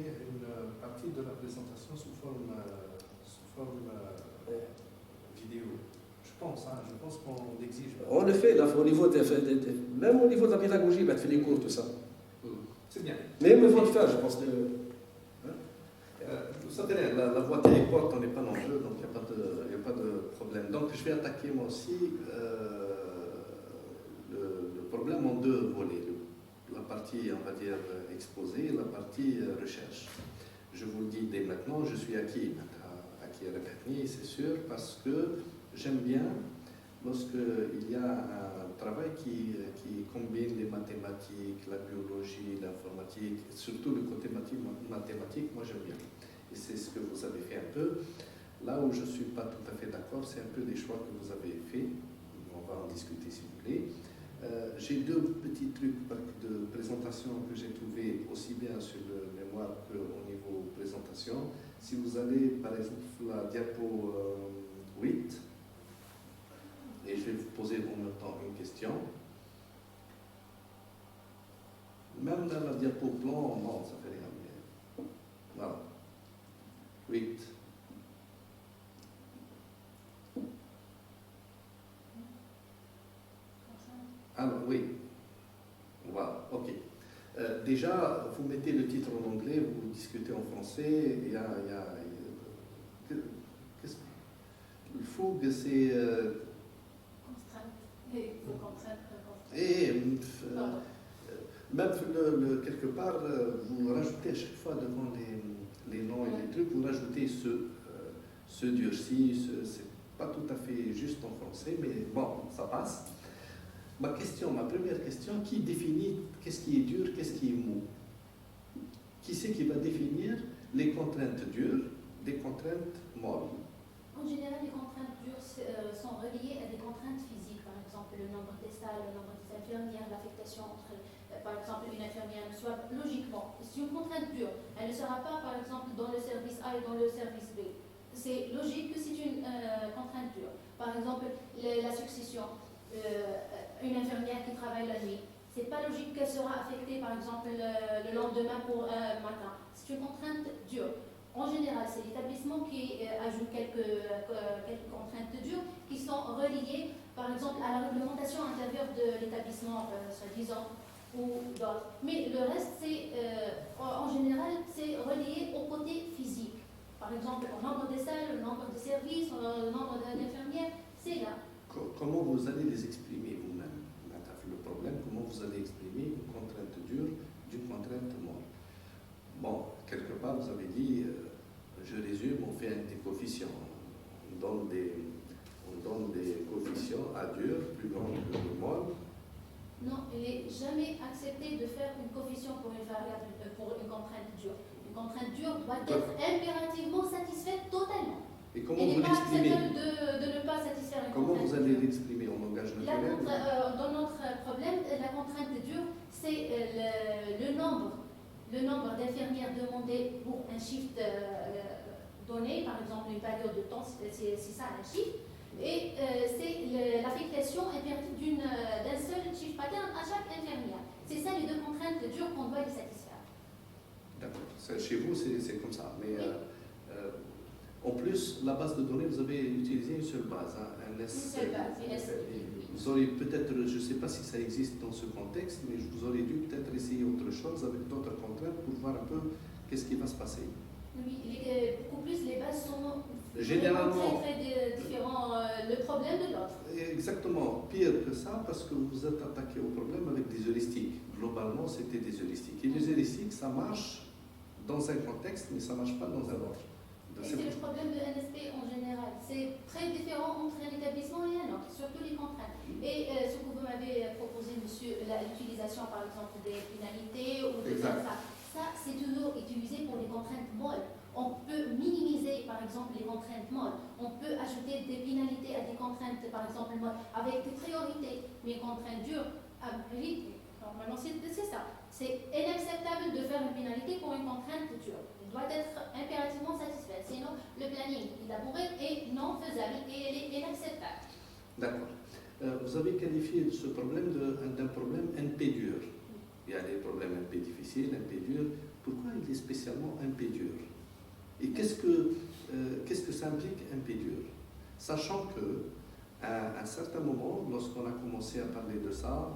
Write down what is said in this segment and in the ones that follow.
faire une partie de la présentation sous forme vidéo. Je pense qu'on exige. On le fait, là, au niveau même au niveau de la pédagogie, tu fais des cours, tout ça. C'est bien. Même il faut le faire, je pense. Vous savez, la voie téléporte, on n'est pas nombreux, donc il n'y a pas de problème. Donc je vais attaquer moi aussi le problème en deux volets. La partie, on va dire, exposée et la partie recherche. Je vous le dis dès maintenant, je suis acquis Repetni, c'est sûr, parce que j'aime bien lorsqu'il y a un travail qui combine les mathématiques, la biologie, l'informatique, surtout le côté mathématique, moi j'aime bien. Et c'est ce que vous avez fait un peu. Là où je ne suis pas tout à fait d'accord, c'est un peu des choix que vous avez faits. On va en discuter si vous voulez. J'ai deux petits trucs de présentation que j'ai trouvé aussi bien sur le mémoire qu'au niveau présentation. Si vous allez, par exemple, la diapo 8, et je vais vous poser en même temps une question. Même dans la diapo plan, non, ça fait rien. Mais... Voilà. 8. Alors, oui. Voilà, ok. Déjà, vous mettez le titre en anglais, vous discutez en français, il faut que c'est... Même quelque part, vous rajoutez à chaque fois devant les noms et les trucs, vous rajoutez ce durci, c'est pas tout à fait juste en français, mais bon, ça passe. Ma première question, qui définit qu'est-ce qui est dur, qu'est-ce qui est mou? Qui c'est qui va définir les contraintes dures des contraintes molles? En général, les contraintes dures sont reliées à des contraintes physiques, par exemple le nombre des salles, le nombre des infirmières, l'affectation entre, par exemple, une infirmière ne soit logiquement. C'est une contrainte dure. Elle ne sera pas, par exemple, dans le service A et dans le service B. C'est logique que c'est une contrainte dure. Par exemple, la succession. Une infirmière qui travaille la nuit, c'est pas logique qu'elle sera affectée par exemple le lendemain pour matin. C'est une contrainte dure. En général, c'est l'établissement qui ajoute quelques contraintes dures qui sont reliées par exemple à la réglementation intérieure de l'établissement, soi-disant, ou d'autres. Mais le reste, c'est en général, c'est relié au côté physique. Par exemple, au nombre de salles, le nombre de services, le nombre d'infirmières, c'est là. Comment vous allez les exprimer vous-même? Le problème, comment vous allez exprimer une contrainte dure d'une contrainte molle? Bon, quelque part, vous avez dit, je résume, on fait des coefficients. On donne des coefficients à dur, plus grands que le molle. Non, il n'est jamais accepté de faire une coefficient pour une variable, pour une contrainte dure. Une contrainte dure doit être impérativement satisfaite totalement. Et comment vous l'exprimez? De ne pas satisfaire une Comment contrainte vous allez l'exprimer en langage naturel? Dans notre problème, la contrainte dure, c'est le nombre d'infirmières demandées pour un shift donné, par exemple une période de temps, c'est ça un shift, et c'est l'affectation impérative d'un seul shift pattern à chaque infirmière. C'est ça les deux contraintes dures qu'on doit les satisfaire. D'accord. Chez vous, c'est comme ça. Mais oui. En plus, la base de données, vous avez utilisé une seule base, hein, un S. Une seule base, une S. Vous auriez peut-être, je ne sais pas si ça existe dans ce contexte, mais vous auriez dû peut-être essayer autre chose avec d'autres contraintes pour voir un peu qu'est-ce qui va se passer. Oui, beaucoup plus les bases sont généralement très différents le problème de l'autre. Exactement, pire que ça, parce que vous êtes attaqué au problème avec des heuristiques. Globalement, c'était des heuristiques. Et les heuristiques, ça marche dans un contexte, mais ça ne marche pas dans un autre. Et c'est le problème de NSP en général. C'est très différent entre un établissement et un autre, surtout les contraintes. Et ce que vous m'avez proposé, monsieur, l'utilisation par exemple des pénalités ou de ça c'est toujours utilisé pour les contraintes molles. On peut minimiser par exemple les contraintes molles. On peut ajouter des pénalités à des contraintes par exemple molles avec des priorités. Mais les contraintes dures, normalement c'est ça. C'est inacceptable de faire une pénalité pour une contrainte dure. Doit être impérativement satisfaite, sinon le planning élaboré est non faisable et elle est inacceptable. D'accord. Vous avez qualifié ce problème d'un problème NP dur. Il y a des problèmes NP difficiles, NP durs. Pourquoi il est spécialement MP dur? Et qu'est-ce que ça implique MP dur? Sachant que à un certain moment, lorsqu'on a commencé à parler de ça,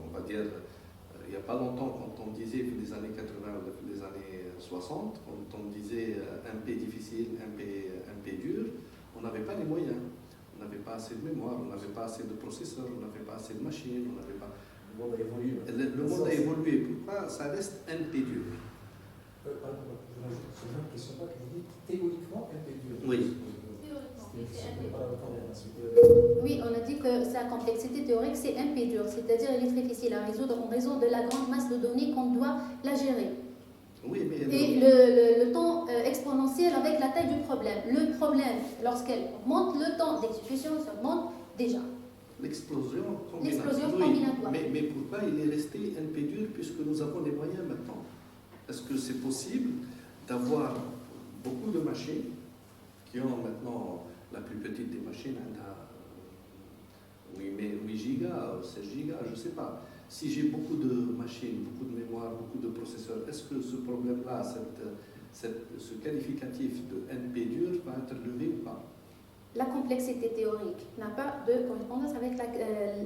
on va dire, il n'y a pas longtemps, quand on disait que les années 80 ou les années 60, quand on disait MP difficile, MP dur, on n'avait pas les moyens. On n'avait pas assez de mémoire, on n'avait pas assez de processeurs, on n'avait pas assez de machines, on n'avait pas... Le monde a évolué. Le monde a évolué. Pourquoi ça reste MP dur? Pardon, je rajoute sur une question pas que vous dites théoriquement MP dur. Oui. Théoriquement, oui, c'est C'est MP pas dur. la ensuite. Oui, on a dit que sa complexité théorique, c'est MP dur, c'est-à-dire elle est très difficile à résoudre en raison de la grande masse de données qu'on doit la gérer. Oui, mais... Et le temps exponentiel avec la taille du problème. Le problème, lorsqu'elle augmente, le temps d'exécution s'augmente déjà. L'explosion L'explosion Oui, combinatoire. mais pourquoi il est resté MP dur puisque nous avons les moyens maintenant? Est-ce que c'est possible d'avoir beaucoup de machines qui ont maintenant la plus petite des machines, 8 gigas, 16 gigas, je ne sais pas. Si j'ai beaucoup de machines, beaucoup de mémoire, beaucoup de processeurs, est-ce que ce problème-là, ce qualificatif de NP dur va être levé ou pas? La complexité théorique n'a pas de correspondance avec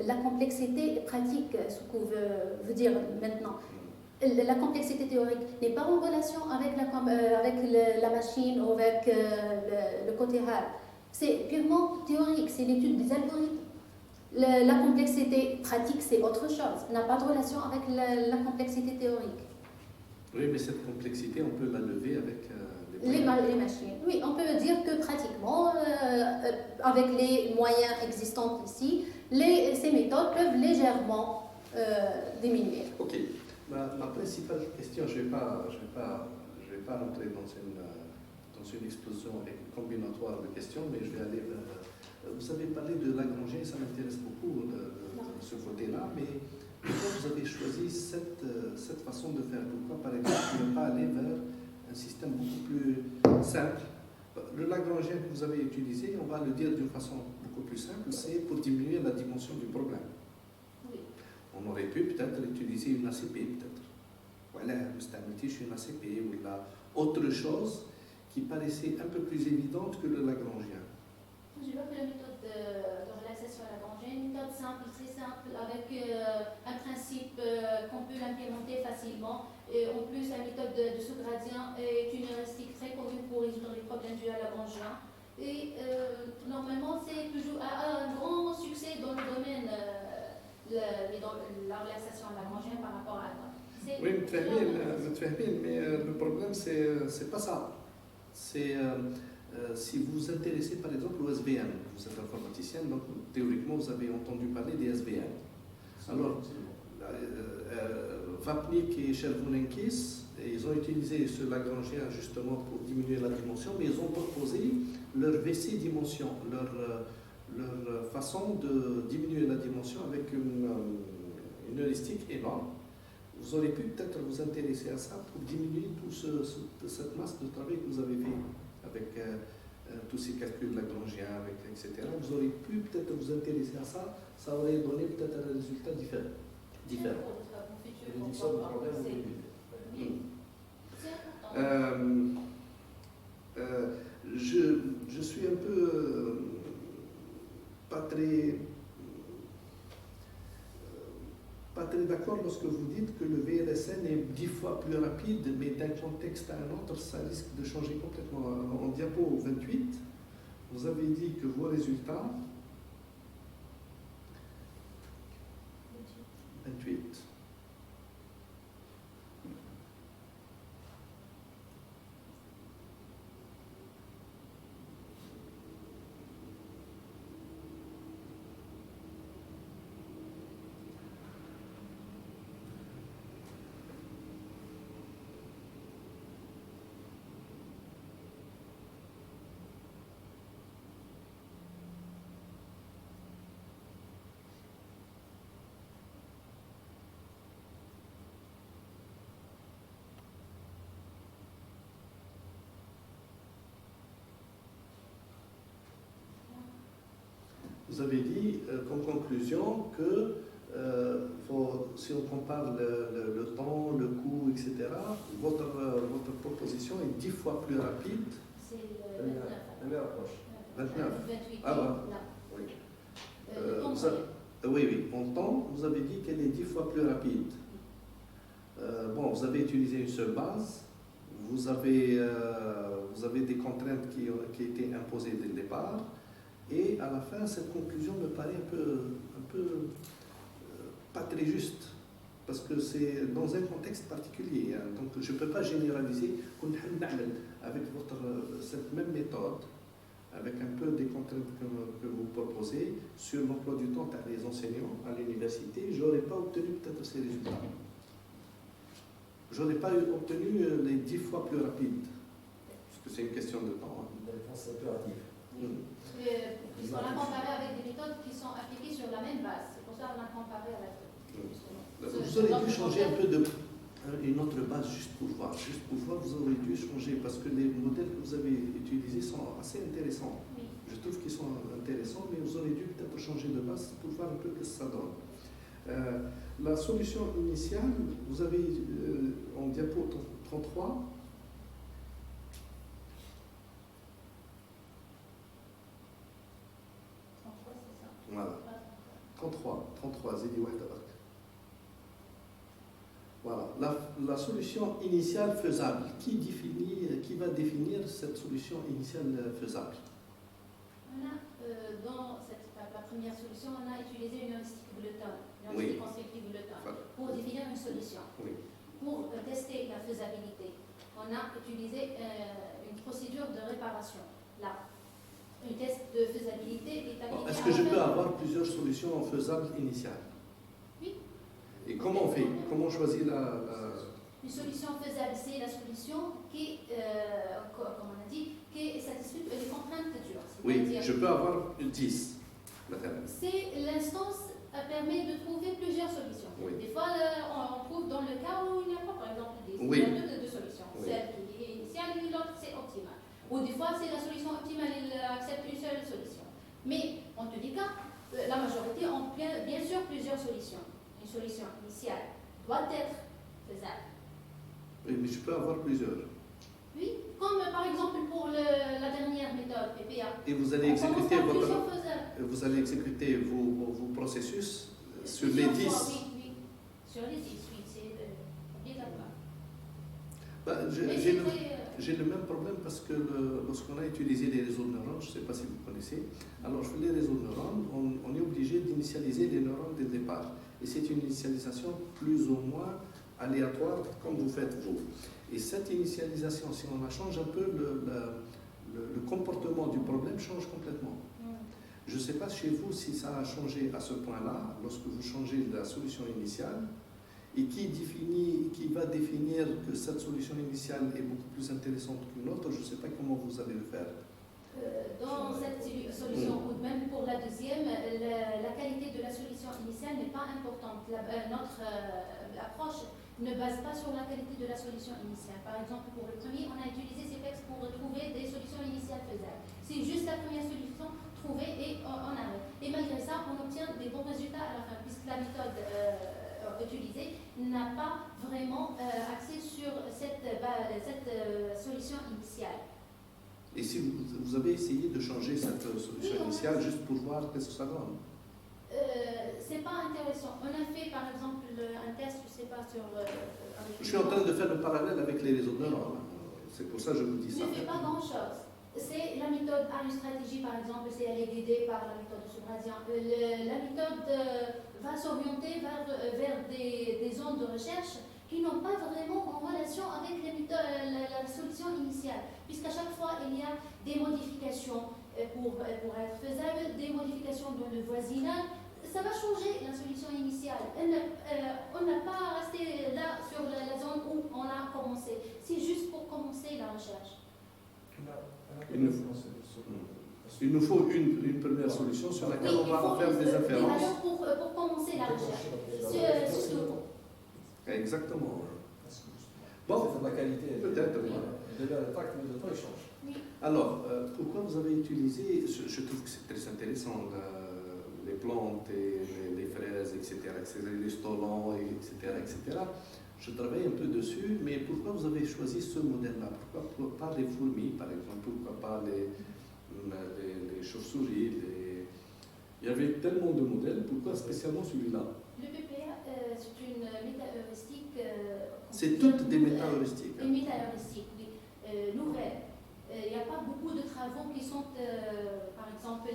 la complexité pratique, ce qu'on veut dire maintenant. La complexité théorique n'est pas en relation avec la machine ou avec le côté hard. C'est purement théorique, c'est l'étude des algorithmes. La complexité pratique, c'est autre chose, n'a pas de relation avec la complexité théorique. Oui, mais cette complexité, on peut la lever avec Les machines. Oui, on peut dire que pratiquement, avec les moyens existants ici, ces méthodes peuvent légèrement diminuer. Ok. Ma principale question, je ne vais pas rentrer dans une explosion combinatoire de questions, mais je vais aller vers... Vous avez parlé de Lagrangian, ça m'intéresse beaucoup de ce côté-là, mais pourquoi vous avez choisi cette façon de faire? Pourquoi, par exemple, ne pas aller vers un système beaucoup plus simple? Le Lagrangien que vous avez utilisé, on va le dire d'une façon beaucoup plus simple, c'est pour diminuer la dimension du problème. Oui. On aurait pu peut-être utiliser une ACP, peut-être. Voilà, une ACP ou autre chose qui paraissait un peu plus évidente que le Lagrangien. Je vois que la méthode de relaxation à Lagrangian est une méthode simple, très simple, avec un principe qu'on peut l'implémenter facilement. Et en plus, la méthode de sous-gradient est une heuristique très connue pour résoudre les problèmes dus à Lagrangian. Et normalement, c'est toujours un grand succès dans le domaine de la relaxation à Lagrangian par rapport à la. Oui, mais le problème, c'est pas ça. C'est... si vous vous intéressez par exemple au SVM, vous êtes informaticienne, donc théoriquement vous avez entendu parler des SVM. Alors, Vapnik et Chervonenkis, ils ont utilisé ce Lagrangien justement pour diminuer la dimension, mais ils ont proposé leur VC dimension, leur façon de diminuer la dimension avec une heuristique énorme. Vous aurez pu peut-être vous intéresser à ça pour diminuer toute cette masse de travail que vous avez fait avec tous ces calculs lagrangiens, etc. Vous aurez pu peut-être vous intéresser à ça, ça aurait donné peut-être un résultat différent. Réduction du problème au début. Oui, c'est important. Je suis un peu pas très d'accord lorsque vous dites que le VLSN est 10 fois plus rapide, mais d'un contexte à un autre, ça risque de changer complètement. En diapo 28, vous avez dit que vos résultats... 28. Vous avez dit qu'en conclusion que si on compare le temps, le coût, etc., votre proposition est 10 fois plus rapide. C'est le 29. La meilleure approche. 29. 28. Ah bah. Là. Oui. Le temps Vous avez- moyen. oui, en temps, vous avez dit qu'elle est 10 fois plus rapide. Bon, vous avez utilisé une seule base, vous avez des contraintes qui étaient imposées dès le départ, et à la fin, cette conclusion me paraît un peu pas très juste, parce que c'est dans un contexte particulier. Hein. Donc, je ne peux pas généraliser. Avec cette même méthode, avec un peu des contraintes que vous proposez, sur l'emploi du temps des enseignants à l'université, je n'aurais pas obtenu peut-être ces résultats. Je n'aurais pas obtenu les 10 fois plus rapides, parce que c'est une question de temps. Hein. Une réponse impérative. Puisqu'on a comparé avec des méthodes qui sont appliquées sur la même base. C'est pour ça qu'on a comparé avec Vous aurez dû changer un peu une autre base juste pour voir. Juste pour voir, vous aurez dû changer, parce que les modèles que vous avez utilisés sont assez intéressants. Oui. Je trouve qu'ils sont intéressants, mais vous aurez dû peut-être changer de base pour voir un peu ce que ça donne. La solution initiale, vous avez en diapo 33, voilà, 33, Zidi Wahda Bark. Voilà, la solution initiale faisable, qui va définir cette solution initiale faisable? On a, dans la première solution, on a utilisé une heuristique Bulletin, une Oui. heuristique constructive Bulletin, pour définir une solution. Oui. Pour tester la faisabilité, on a utilisé une procédure de réparation. Là, un test de faisabilité est appliqué. Est-ce que je peux avoir plusieurs solutions faisables initiales? Oui. Et comment on fait? Comment on choisit Une solution faisable, c'est la solution qui, comme on a dit, qui satisfait les contraintes dures. Oui, C'est-à-dire- je peux avoir 10, maintenant. C'est l'instance permet de trouver plusieurs solutions. Oui. Des fois, on trouve dans le cas où il n'y a pas, par exemple, Oui. il y a deux solutions. Oui. Celle qui est initiale et l'autre, c'est optimale. Ou des fois, c'est la solution optimale, il accepte une seule solution. Mais, en tous les cas, la majorité ont bien sûr plusieurs solutions. Une solution initiale doit être faisable. Oui, mais je peux avoir plusieurs. Oui, comme par exemple pour la dernière méthode, PPA. Et vous allez On commence exécuter par plusieurs faisables. vous allez exécuter vos processus sur les Plusieurs 10. fois, oui, oui. Sur les 10, oui, c'est obligatoire. Bah, Mais j'ai c'est le, très, j'ai le même problème parce que lorsqu'on a utilisé les réseaux de neurones, je ne sais pas si vous connaissez, alors les réseaux de neurones, on est obligé d'initialiser les neurones dès le départ. Et c'est une initialisation plus ou moins aléatoire comme vous faites vous. Et cette initialisation, si on la change un peu, le comportement du problème change complètement. Je ne sais pas chez vous si ça a changé à ce point-là, lorsque vous changez la solution initiale, et qui va définir que cette solution initiale est beaucoup plus intéressante qu'une autre, je ne sais pas comment vous allez le faire. Dans cette solution, ou même pour la deuxième, la qualité de la solution initiale n'est pas importante. Notre approche ne base pas sur la qualité de la solution initiale. Par exemple, pour le premier, on a utilisé ces textes pour trouver des solutions initiales faisables. C'est juste la première solution trouvée et on arrête. Et malgré ça, on obtient des bons résultats à la fin, puisque la méthode utilisée n'a pas vraiment axé sur cette solution initiale. Et si vous avez essayé de changer cette solution initiale juste pour voir qu'est-ce que ça donne? C'est pas intéressant. On a fait par exemple un test, je sais pas, sur. Je suis en train de faire le parallèle avec les réseaux de neurones. C'est pour ça que je vous dis ça. Ne fait pas grand-chose. C'est la méthode a une stratégie, par exemple, c'est elle est guidée par la méthode de Subrazien. La méthode va s'orienter vers des zones de recherche qui n'ont pas vraiment en relation avec la solution initiale, puisqu'à chaque fois, il y a des modifications pour être faisable, des modifications dans le voisinage. Ça va changer la solution initiale. On n'a pas resté là sur la zone où on a commencé. C'est juste pour commencer la recherche. Il nous faut une première solution sur laquelle on va faire des inférences. valeurs pour commencer la recherche. Surtout. Exactement. Bon, c'est de la qualité. Peut-être, oui. Déjà, le temps il change. Alors, pourquoi vous avez utilisé, je trouve que c'est très intéressant, les plantes et les fraises, etc., les stolons, etc., etc. Je travaille un peu dessus, mais pourquoi vous avez choisi ce modèle-là? Pourquoi pas les fourmis, par exemple? Pourquoi pas les chauves-souris? Il y avait tellement de modèles, pourquoi spécialement celui-là? Le PPA, c'est une méta-heuristique. C'est toutes des méta-heuristiques. Une méta-heuristique, oui, nouvelle. Il n'y a pas beaucoup de travaux qui sont, par exemple,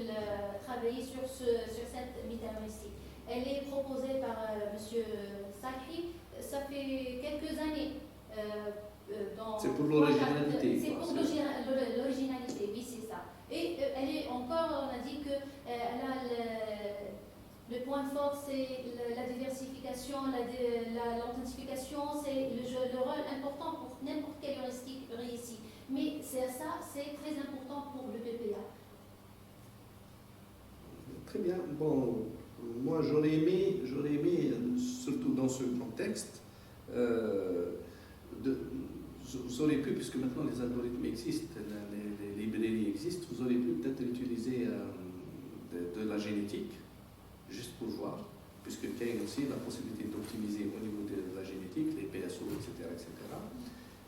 travaillés sur cette méta-heuristique. Elle est proposée par M. Sakri. Ça fait quelques années. C'est pour l'originalité. C'est pour l'originalité, oui, c'est ça. Et elle est encore, on a dit qu'elle a le point fort, c'est la diversification, l'authentification, c'est le rôle important pour n'importe quelle heuristique réussie. Mais c'est très important pour le PPA. Très bien. Bon, moi j'aurais aimé, surtout dans ce contexte, vous aurez pu, puisque maintenant les algorithmes existent, les librairies existent, vous aurez pu peut-être utiliser de la génétique, juste pour voir, puisque il y a aussi la possibilité d'optimiser au niveau de la génétique, les PSO, etc., etc.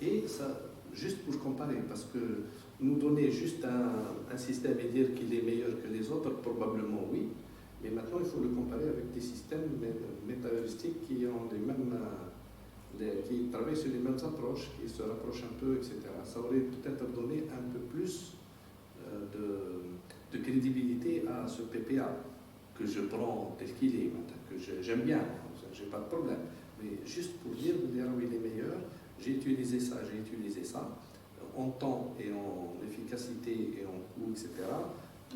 Et ça, juste pour comparer, parce que nous donner juste un système et dire qu'il est meilleur que les autres, probablement oui, mais maintenant il faut le comparer avec des systèmes méta-heuristiques qui ont les mêmes, qui travaillent sur les mêmes approches, qui se rapprochent un peu, etc. Ça aurait peut-être donné un peu plus de crédibilité à ce PPA que je prends tel qu'il est, que j'aime bien, j'ai pas de problème. Mais juste pour dire il est meilleur, j'ai utilisé ça, en temps et en efficacité et en coût, etc.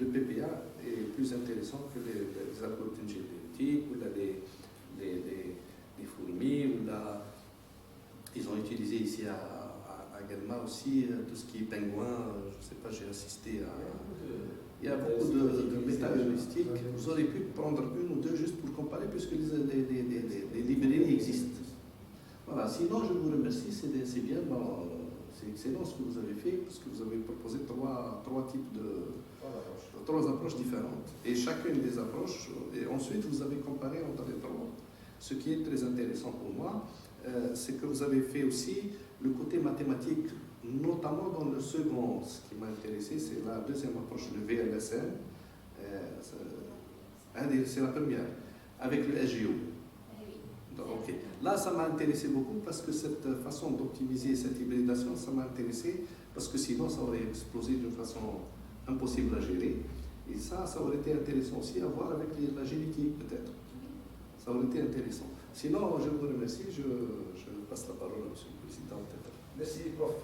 Le PPA est plus intéressant que les algorithmes génétiques ou les fourmis. Ils ont utilisé ici à Guelma aussi tout ce qui est pingouin. Je ne sais pas, j'ai assisté à. Il y a beaucoup de méta-heuristiques. Vous aurez pu prendre une ou deux juste pour comparer, puisque les librairies existent. Voilà. Sinon, je vous remercie, c'est bien. Bon, c'est excellent ce que vous avez fait, parce que vous avez proposé trois approches différentes. Et chacune des approches, et ensuite vous avez comparé entre les trois. Ce qui est très intéressant pour moi, c'est que vous avez fait aussi le côté mathématique, notamment dans le second. Ce qui m'a intéressé, c'est la deuxième approche, le VLSM. C'est la première, avec le SGO. Ok. Là, ça m'a intéressé beaucoup parce que cette façon d'optimiser cette hybridation, ça m'a intéressé parce que sinon, ça aurait explosé d'une façon impossible à gérer. Et ça aurait été intéressant aussi à voir avec la génétique, peut-être. Ça aurait été intéressant. Sinon, je vous remercie. Je passe la parole à M. le Président, peut-être. Merci, prof.